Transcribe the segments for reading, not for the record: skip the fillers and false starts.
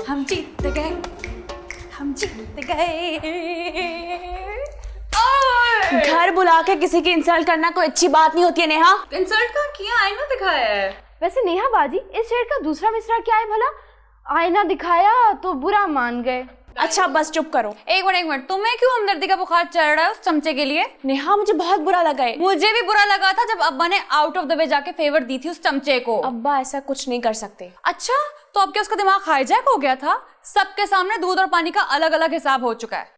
हम जीत गए, हम जीत गए। घर बुला के किसी की इंसल्ट करना कोई अच्छी बात नहीं होती है नेहा। इंसल्ट का किया, आईना दिखाया है। वैसे नेहा बाजी, इस शेर का दूसरा मिसरा क्या है भला? आईना दिखाया तो बुरा मान गए। अच्छा बस चुप करो। एक मिनट, तुम्हें क्यों हमदर्दी का बुखार चढ़ रहा है उस चमचे के लिए? नेहा मुझे बहुत बुरा लगा है। मुझे भी बुरा लगा था जब अब्बा ने आउट ऑफ द वे जाके फेवर दी थी उस चमचे को। अब्बा ऐसा कुछ नहीं कर सकते। अच्छा, तो अब क्या उसका दिमाग हाईजैक हो गया था? सबके सामने दूध और पानी का अलग अलग हिसाब हो चुका है।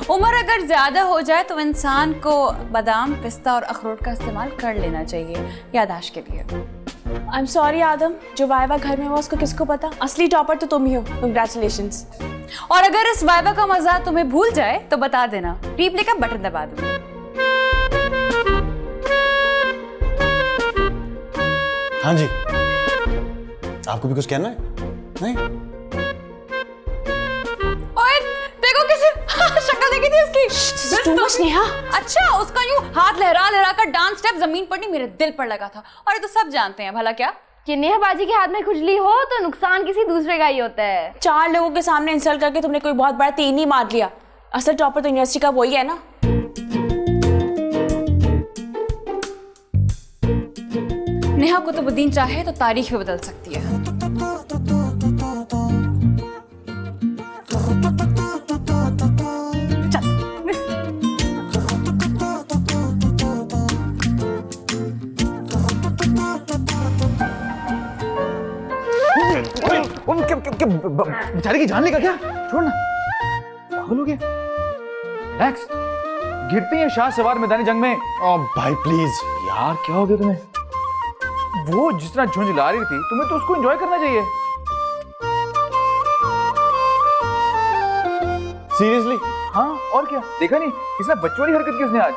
उम्र अगर ज्यादा हो जाए तो इंसान को बादाम, पिस्ता और अखरोट का इस्तेमाल कर लेना चाहिए याददाश्त के लिए। आई एम सॉरी आदम, जो वाइवा घर में हुआ उसको किसको पता? असली टॉपर तो तुम ही हो। कंग्रेचुलेशंस। और अगर इस वाइवा का मजा तुम्हें भूल जाए तो बता देना, रिप्ले का बटन दबा दो। हाँ जी, आपको भी कुछ कहना है? नहीं? ओए, देखो किसी शक्ल देखी थी उसकी। नेहा। अच्छा, उसका यूं हाथ लहरा लहरा कर डांस स्टेप जमीन पर नहीं मेरे दिल पर लगा था। और ये तो सब जानते हैं भला क्या कि नेहा बाजी के हाथ में खुजली हो तो नुकसान किसी दूसरे का ही होता है। 4 लोगों के सामने इंसल्ट करके तुमने कोई बहुत बड़ा तीन ही मार लिया। असल टॉपर तो यूनिवर्सिटी का वही है ना। नेहा कुतुबुद्दीन चाहे तो तारीख भी बदल सकती है। बेचारे की जान लेगा क्या? छोड़ ना, पागल हो गया। रिलैक्स, गिरते हैं शाह सवार मैदानी जंग में। ओ भाई प्लीज यार क्या हो गया तुम्हें? वो जिस तरह झुंझला रही थी, तुम्हें तो उसको एंजॉय करना चाहिए। सीरियसली? हाँ और क्या, देखा नहीं किसने बच्चों वाली हरकत की उसने आज।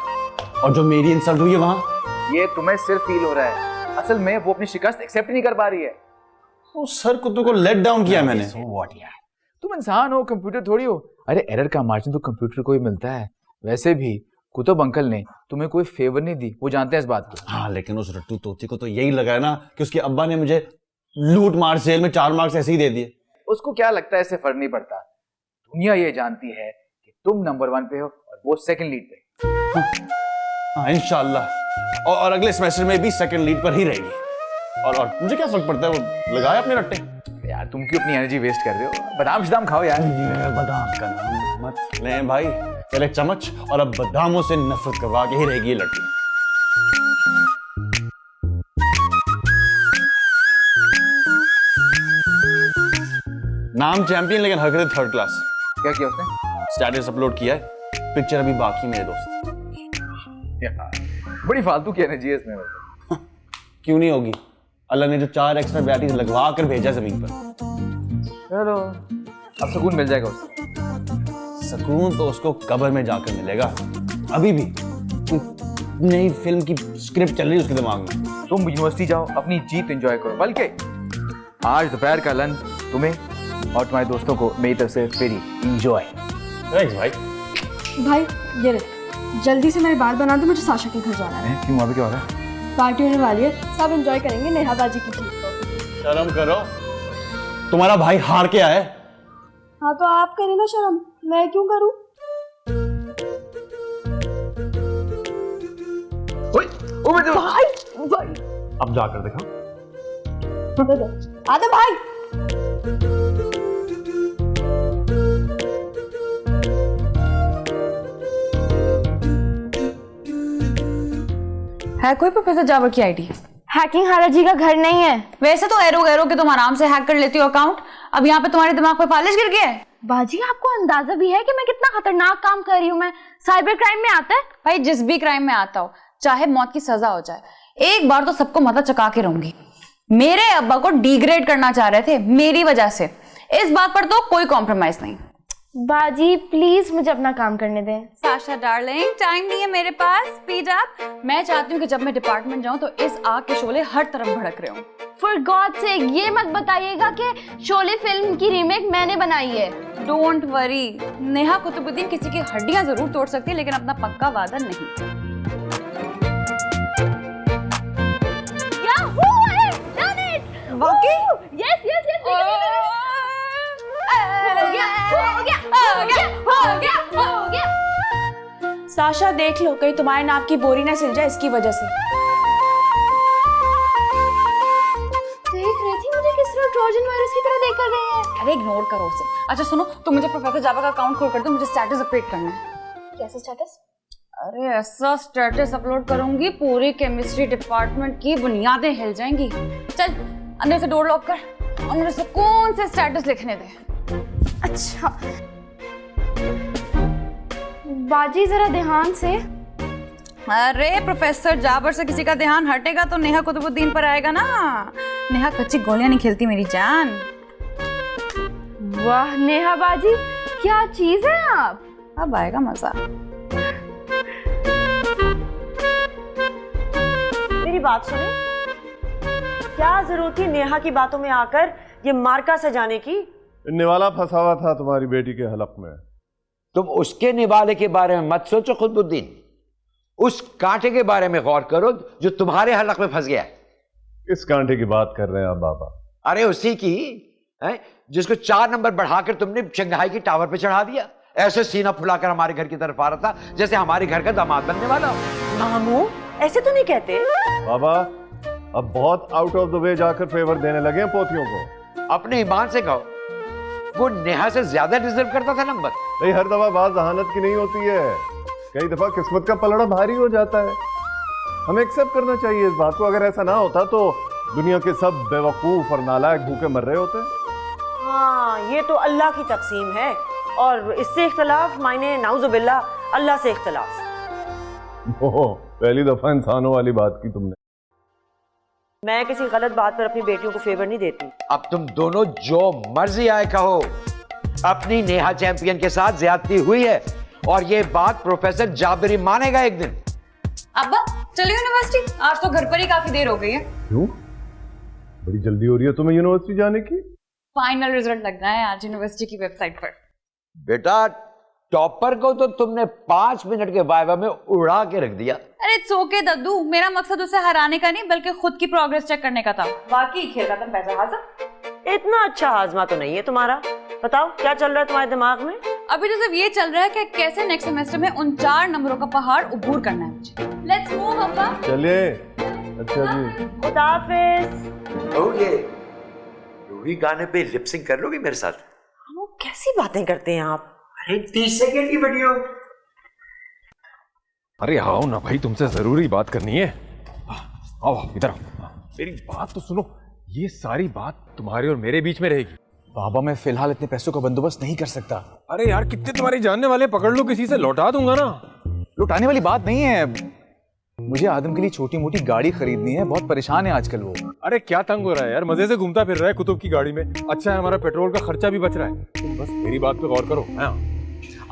और जो मेरी इंसल्ट हुई है वहां, ये तुम्हें सिर्फ फील हो रहा है, असल में वो अपनी शिकस्त एक्सेप्ट नहीं कर पा रही है। वो सर कुत्तों को लेट डाउन किया मैंने। व्हाट यार, तुम इंसान हो, कंप्यूटर थोड़ी हो। अरे एरर का मार्जिन तो कंप्यूटर को ही मिलता है। वैसे भी कुतुब अंकल ने तुम्हें कोई फेवर नहीं दी, वो जानते हैं इस बात को। हाँ लेकिन उस रट्टू तोती को तो यही लगा है ना कि उसके अब्बा ने मुझे लूट मार सेल में 4 मार्क्स ऐसे ही दे दिए। उसको क्या लगता है, इससे फर्क नहीं पड़ता। दुनिया ये जानती है कि तुम नंबर 1 पे हो और वो सेकंड लीड पे। हाँ इंशाल्लाह, और अगले सेमेस्टर में भी सेकंड लीड पर ही रहेगी। और मुझे क्या फर्क पड़ता है, वो लगाए अपने रट्टे। यार तुम क्यों अपनी एनर्जी वेस्ट कर रहे हो? बादाम शादाम खाओ यार। बादाम का नाम मत लें भाई, पहले चम्मच और अब बादामों से नफरत करवा के ही रहेगी ये लड़की। नाम चैंपियन लेकिन हरकतें 3rd क्लास। क्या किया उसने? स्टेटस अपलोड किया है, पिक्चर अभी बाकी मेरे दोस्त। बड़ी फालतू की एनर्जी है इसमें। क्यों नहीं होगी, अल्लाह ने जो 4 एक्स्ट्रा बैटरीज लगवा कर भेजा जमीन पर। चलो अब सुकून मिल जाएगा उसको। सुकून तो उसको कब्र में जाकर मिलेगा। अभी भी नई फिल्म की स्क्रिप्ट चल रही है उसके दिमाग में। तुम यूनिवर्सिटी जाओ, अपनी जीत एंजॉय करो। बल्कि आज दोपहर का लंच तुम्हें और तुम्हारे दोस्तों को मेरी तरफ से फ्री। एंजॉय। थैंक्स भाई। भाई ये ले, जल्दी से मेरे बाल बना दो, मुझे साशा के घर जाना है। क्यों, वहाँ पे क्या हो रहा है? पार्टी होने वाली है, सब एंजॉय करेंगे नेहा बाजी की जीत को। शर्म करो, तुम्हारा भाई हार के आया है। हाँ तो आप करें ना शर्म, मैं क्यों करूं? भाई अब जाकर देखो। आदम भाई, है कोई प्रोफेसर जावर की आईडी? हैकिंग हारा जी का घर नहीं है। वैसे तो एरो गैरो के तुम आराम से हैक कर लेती हो अकाउंट, अब यहाँ पे तुम्हारे दिमाग पे फालिश गिर गया है। बाजी आपको अंदाजा भी है कि मैं कितना खतरनाक काम कर रही हूँ? मैं साइबर क्राइम में आता है। भाई जिस भी क्राइम में आता हो, चाहे मौत की सजा हो जाए, एक बार तो सबको मदद चका के रहूंगी। मेरे अब्बा को डिग्रेड करना चाह रहे थे मेरी वजह से, इस बात पर तो कोई कॉम्प्रोमाइज नहीं। बाजी प्लीज मुझे अपना काम करने दें। साशा डार्लिंग, टाइम नहीं है मेरे पास, स्पीड अप। मैं चाहती हूँ कि जब मैं डिपार्टमेंट जाऊँ तो इस आग के शोले हर तरफ भड़क रहे हों। फॉर गॉड सेक ये मत बताइएगा कि शोले फिल्म की रीमेक मैंने बनाई है। डोंट वरी, नेहा कुतुबुद्दीन किसी की हड्डियां जरूर तोड़ सकती है लेकिन अपना पक्का वादा नहीं। वाकई? यस यस यस हो गया हो गया हो गया हो गया हो गया। साशा देख लो कहीं तुम्हारे नाप की बोरी ना सिल जाए इसकी वजह से। देख रही थी मुझे किस तरह ट्रोजन वायरस की तरह देख कर गए हैं। अरे इग्नोर करो उसे। अच्छा सुनो, तुम मुझे प्रोफेसर जावा का अकाउंट खोल कर दो, मुझे स्टेटस अपडेट करना है। कैसा स्टेटस? अरे ऐसा स्टेटस अपलोड करूंगी पूरी केमिस्ट्री डिपार्टमेंट की बुनियादें हिल जाएंगी। चल अंदर से डोर लॉक कर और मुझे सुकून से स्टेटस लिखने दे। अच्छा बाजी जरा ध्यान से। अरे प्रोफेसर जाबर से किसी का ध्यान हटेगा तो नेहा कुतुबुद्दीन पर आएगा ना। नेहा कच्ची गोलियां नहीं खेलती मेरी जान। वाह नेहा बाजी क्या चीज है आप। अब आएगा मजा। मेरी बात सुने, क्या जरूरत थी नेहा की बातों में आकर ये मार्का सजाने की? निवाला फंसा हुआ था तुम्हारी बेटी के हलक में। तुम उसके निवाले के बारे में मत सोचो खुदबुद्दीन, उस कांटे के बारे में गौर करो जो तुम्हारे हलक में फंस गया है। किस कांटे की बात कर रहे हैं आप बाबा? अरे उसी की है जिसको 4 नंबर बढ़ाकर तुमने शंघाई की टावर पे चढ़ा दिया। ऐसे सीना फुलाकर हमारे घर की तरफ आ रहा था जैसे हमारे घर का दामाद बनने वाला हो। मामू ऐसे तो नहीं कहते। बाबा अब बहुत आउट ऑफ द वे जाकर फेवर देने लगे हैं पोतियों को। अपने ईमान से कहो, वो नेहा से ज्यादा डिजर्व करता था नंबर। नहीं, हर दफा बात जहानत की नहीं होती है, कई दफा किस्मत का पलड़ा भारी हो जाता है। हमें एक्सेप्ट करना चाहिए इस बात को। अगर ऐसा ना होता तो दुनिया के सब बेवकूफ और नालायक भूखे मर रहे होते। हाँ ये तो अल्लाह की तकसीम है और इससे इख्तलाफ मायने नाउजुबिल्ला अल्लाह से इख्तलाफ। ओह, पहली दफा इंसानों वाली बात की तुमने। मैं किसी गलत बात पर अपनी बेटियों को फेवर नहीं देती। अब तुम दोनों जो मर्जी आए कहो, अपनी नेहा चैंपियन के साथ ज्यादती हुई है और ये बात प्रोफेसर जाबिरी मानेगा एक दिन। अब्बा चलिए यूनिवर्सिटी, आज तो घर पर ही काफी देर हो गई है। क्यों? बड़ी जल्दी हो रही है तुम्हें यूनिवर्सिटी जाने की? फाइनल रिजल्ट लग रहा है आज यूनिवर्सिटी की वेबसाइट पर। बेटा टॉपर को तो तुमने 5 मिनट के वाइवा में उड़ा के रख दिया। अरे इट्स ओके दद्दू, मेरा मकसद उसे हराने का नहीं बल्कि खुद की प्रोग्रेस चेक करने का था। बाकी खेल खत्म, पैसा हासिल। इतना अच्छा हाजमा तो नहीं है तुम्हारा। बताओ क्या चल रहा है तुम्हारे दिमाग में? अभी तो सिर्फ ये चल रहा है कि कैसे नेक्स्ट सेमेस्टर में उन 4 नंबरों का पहाड़ उबूर करना है मुझे। लेट्स मूव अब्बा। चलिए। अच्छा जी, खुदा हाफिज। ओके, रूही गाने पे लिपसिंग कर लोगे मेरे साथ? वो कैसी बातें करते हैं आप? अरे 30 सेकंड की वीडियो। अरे आओ ना भाई, तुमसे जरूरी बात करनी है। आओ इधर आओ, मेरी बात तो सुनो। ये सारी बात तुम्हारे और मेरे बीच में रहेगी। बाबा मैं फिलहाल इतने पैसों का बंदोबस्त नहीं कर सकता। अरे यार कितने तुम्हारे जानने वाले पकड़ लो, किसी से लौटा दूंगा ना। लुटाने वाली बात नहीं है, मुझे आदम के लिए छोटी मोटी गाड़ी खरीदनी है, बहुत परेशान है आजकल वो। अरे क्या तंग हो रहा है यार, मजे से घूमता फिर रहा है कुतुब की गाड़ी में। अच्छा है हमारा पेट्रोल का खर्चा भी बच रहा है। तुम बस मेरी बात पे गौर करो। हाँ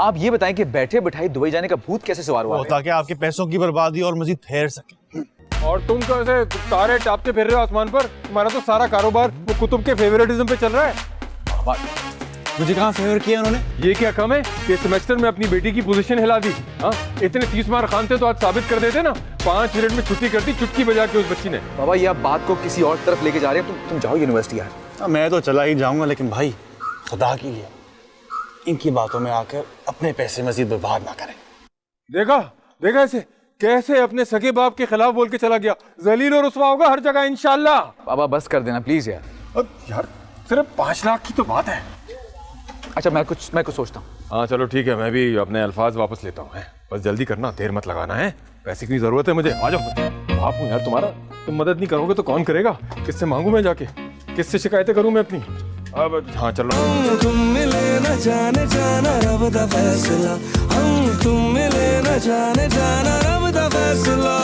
आप ये बताएं कि बैठे बिठाई दुबई जाने का भूत कैसे सवार हुआ है? ताकि आपके पैसों की बर्बादी और मजीद फेर सके। और तुम तो ऐसे तारे टापते फिर रहे हो आसमान पर। तुम्हारा तो सारा कारोबार वो कुतुब के फेवरेटिज्म पे चल रहा है। मुझे कहाँ फेवर किया उन्होंने? ये क्या कम है कि सेमेस्टर में अपनी बेटी की पोजीशन हिला दी। हाँ इतने 30 मार्क खान थे तो आज साबित कर देते ना। 5 मिनट में छुट्टी कर दी चुटकी बजा के उस बच्ची ने। बाबा ये आप बात को किसी और तरफ लेके जा रहे हैं। तुम जाओ यूनिवर्सिटी यार। मैं तो चला ही जाऊंगा, लेकिन भाई खुदा के लिए इनकी बातों में आकर अपने पैसे मजीद बर्बाद ना करें। देखा देखा ऐसे कैसे अपने सगे बाप के खिलाफ बोल के चला गया। जलील और रुसवा होगा हर जगह इंशाल्लाह। बाबा बस कर देना प्लीज यार। अब यार सिर्फ 5 लाख की तो बात है। अच्छा मैं कुछ सोचता हूँ। हाँ चलो ठीक है, मैं भी अपने अल्फाज वापस लेता हूँ। बस जल्दी करना, देर मत लगाना है। पैसे की जरूरत है मुझे। आ जाओ। बाप हूँ यार तुम्हारा, तुम मदद नहीं करोगे तो कौन करेगा? किससे मांगू मैं जाके? किससे शिकायतें करूँ मैं अपनी? अब हाँ चलो। तुम मिले न जाने जाना रब दा फैसला, हम तुम मिले न जाने जाना रब दा फैसला।